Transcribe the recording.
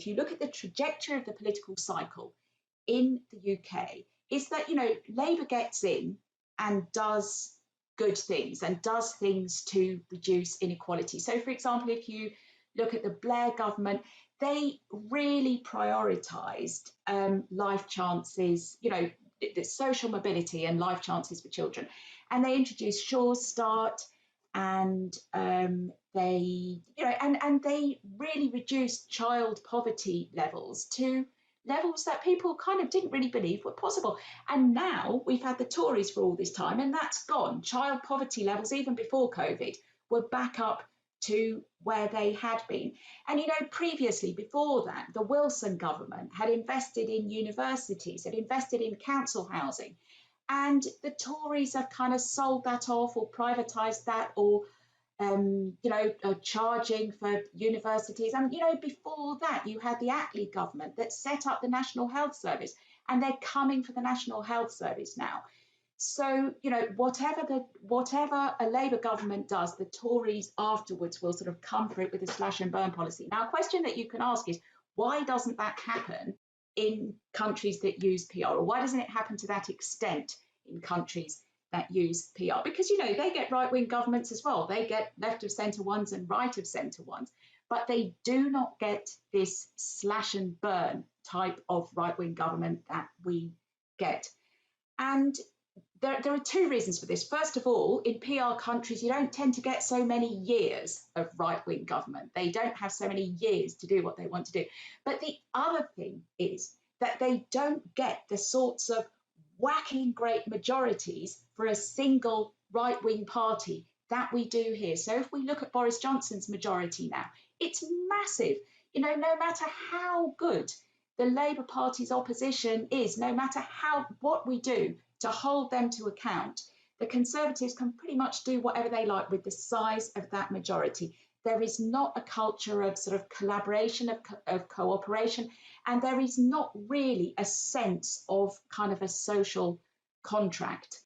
if you look at the trajectory of the political cycle in the UK, is that, Labour gets in and does good things and does things to reduce inequality. So, for example, if you look at the Blair government, they really prioritised life chances, the social mobility and life chances for children. And they introduced Sure Start, and they really reduced child poverty levels to levels that people kind of didn't really believe were possible. And now we've had the Tories for all this time, and that's gone. Child poverty levels, even before COVID, were back up to where they had been. And, previously, before that, the Wilson government had invested in universities, had invested in council housing. And the Tories have kind of sold that off or privatised that, or charging for universities. And, before that, you had the Attlee government that set up the National Health Service, and they're coming for the National Health Service now. So, whatever a Labour government does, the Tories afterwards will sort of come for it with a slash and burn policy. Now, a question that you can ask is, why doesn't that happen in countries that use PR? Or why doesn't it happen to that extent in countries that use PR? Because, they get right-wing governments as well. They get left of centre ones and right of centre ones, but they do not get this slash and burn type of right-wing government that we get. And there are two reasons for this. First of all, in PR countries, you don't tend to get so many years of right-wing government. They don't have so many years to do what they want to do. But the other thing is that they don't get the sorts of whacking great majorities for a single right-wing party that we do here. So if we look at Boris Johnson's majority now, it's massive. No matter how good the Labour Party's opposition is, no matter what we do to hold them to account, the Conservatives can pretty much do whatever they like with the size of that majority. There is not a culture of sort of collaboration, of cooperation, and there is not really a sense of kind of a social contract